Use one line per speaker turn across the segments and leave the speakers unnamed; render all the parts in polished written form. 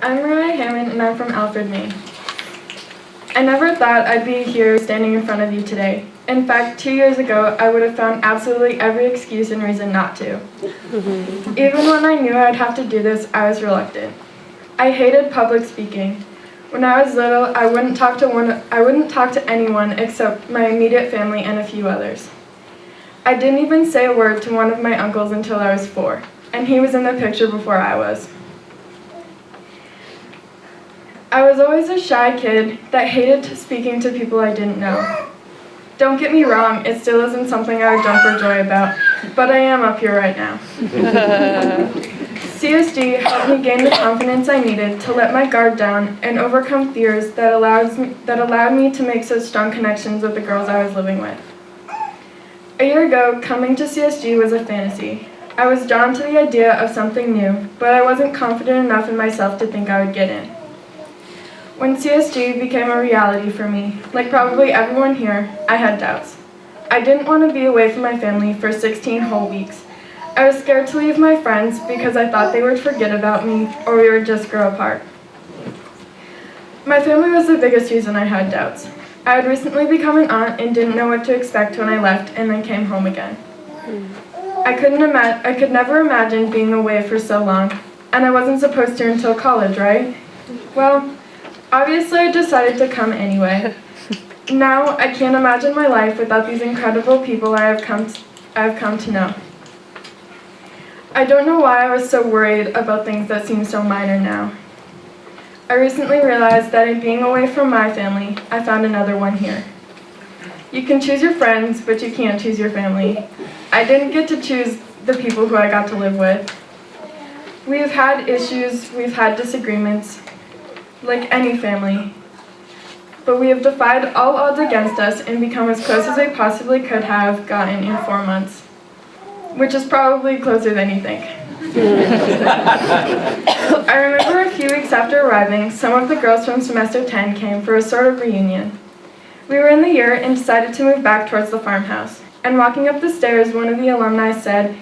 I'm Mariah and I'm from Alfred, Maine. I never thought I'd be here standing in front of you today. In fact, 2 years ago, I would have found absolutely every excuse and reason not to. Even when I knew I'd have to do this, I was reluctant. I hated public speaking. When I was little, I wouldn't talk to anyone except my immediate family and a few others. I didn't even say a word to one of my uncles until I was 4, and he was in the picture before I was. I was always a shy kid that hated speaking to people I didn't know. Don't get me wrong, it still isn't something I would jump for joy about, but I am up here right now. CSG helped me gain the confidence I needed to let my guard down and overcome fears that allowed me to make such strong connections with the girls I was living with. A year ago, coming to CSG was a fantasy. I was drawn to the idea of something new, but I wasn't confident enough in myself to think I would get in. When CSG became a reality for me, like probably everyone here, I had doubts. I didn't want to be away from my family for 16 whole weeks. I was scared to leave my friends because I thought they would forget about me or we would just grow apart. My family was the biggest reason I had doubts. I had recently become an aunt and didn't know what to expect when I left and then came home again. I could never imagine being away for so long, and I wasn't supposed to until college, right? Well, obviously I decided to come anyway. Now I can't imagine my life without these incredible people I have come to know. I don't know why I was so worried about things that seem so minor now. I recently realized that in being away from my family, I found another one here. You can choose your friends, but you can't choose your family. I didn't get to choose the people who I got to live with. We've had issues, we've had disagreements, like any family. But we have defied all odds against us and become as close as we possibly could have gotten in 4 months. Which is probably closer than you think. I remember a few weeks after arriving, some of the girls from semester 10 came for a sort of reunion. We were in the year and decided to move back towards the farmhouse. And walking up the stairs, one of the alumni said,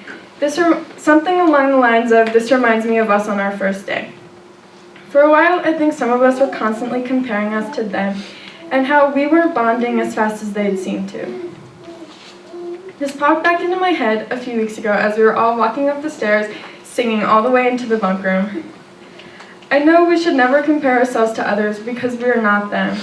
something along the lines of, "This reminds me of us on our first day." For a while, I think some of us were constantly comparing us to them and how we were bonding as fast as they'd seemed to. This popped back into my head a few weeks ago as we were all walking up the stairs, singing all the way into the bunk room. I know we should never compare ourselves to others because we are not them.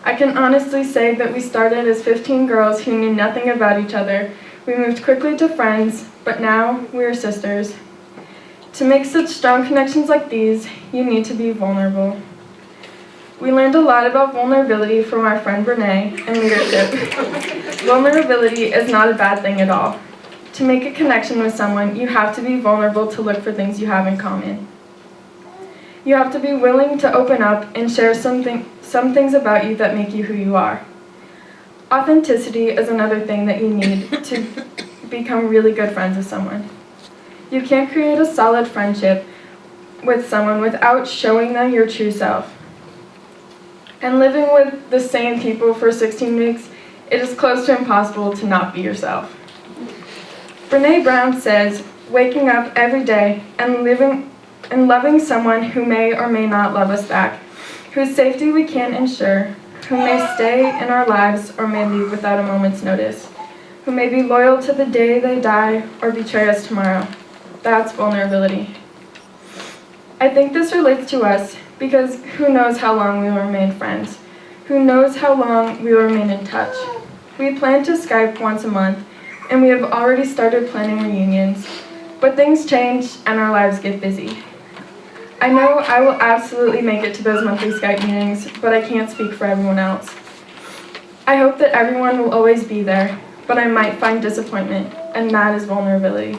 I can honestly say that we started as 15 girls who knew nothing about each other. We moved quickly to friends, but now we are sisters. To make such strong connections like these, you need to be vulnerable. We learned a lot about vulnerability from our friend Renee and leadership. Vulnerability is not a bad thing at all. To make a connection with someone, you have to be vulnerable to look for things you have in common. You have to be willing to open up and share some things about you that make you who you are. Authenticity is another thing that you need to become really good friends with someone. You can't create a solid friendship with someone without showing them your true self. And living with the same people for 16 weeks, it is close to impossible to not be yourself. Brené Brown says, waking up every day and loving someone who may or may not love us back, whose safety we can't ensure, who may stay in our lives or may leave without a moment's notice, who may be loyal to the day they die or betray us tomorrow. That's vulnerability. I think this relates to us because who knows how long we will remain friends? Who knows how long we will remain in touch? We plan to Skype once a month, and we have already started planning reunions, but things change and our lives get busy. I know I will absolutely make it to those monthly Skype meetings, but I can't speak for everyone else. I hope that everyone will always be there, but I might find disappointment, and that is vulnerability.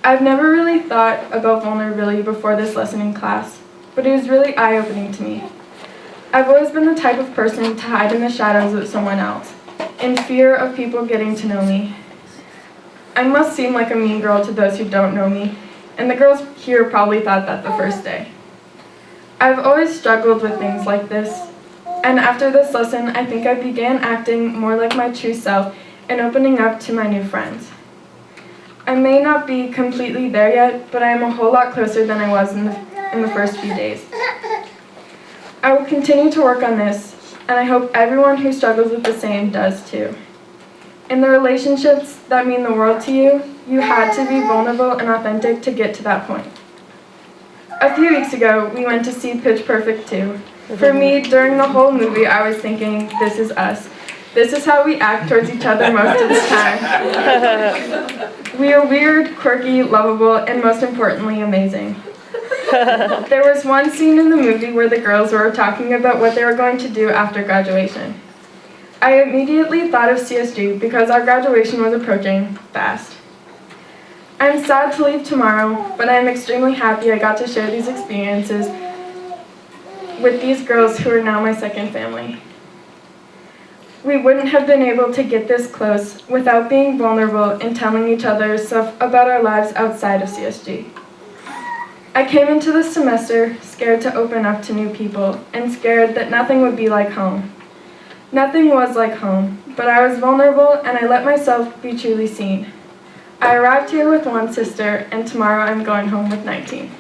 I've never really thought about vulnerability before this lesson in class, but it was really eye-opening to me. I've always been the type of person to hide in the shadows with someone else, in fear of people getting to know me. I must seem like a mean girl to those who don't know me, and the girls here probably thought that the first day. I've always struggled with things like this, and after this lesson, I think I began acting more like my true self and opening up to my new friends. I may not be completely there yet, but I am a whole lot closer than I was in the first few days. I will continue to work on this, and I hope everyone who struggles with the same does too. In the relationships that mean the world to you, you had to be vulnerable and authentic to get to that point. A few weeks ago, we went to see Pitch Perfect 2. For me, during the whole movie, I was thinking, this is us. This is how we act towards each other most of the time. We are weird, quirky, lovable, and most importantly, amazing. There was one scene in the movie where the girls were talking about what they were going to do after graduation. I immediately thought of CSG because our graduation was approaching fast. I'm sad to leave tomorrow, but I'm extremely happy I got to share these experiences with these girls who are now my second family. We wouldn't have been able to get this close without being vulnerable and telling each other stuff about our lives outside of CSG. I came into this semester scared to open up to new people and scared that nothing would be like home. Nothing was like home, but I was vulnerable and I let myself be truly seen. I arrived here with one sister, and tomorrow I'm going home with 19.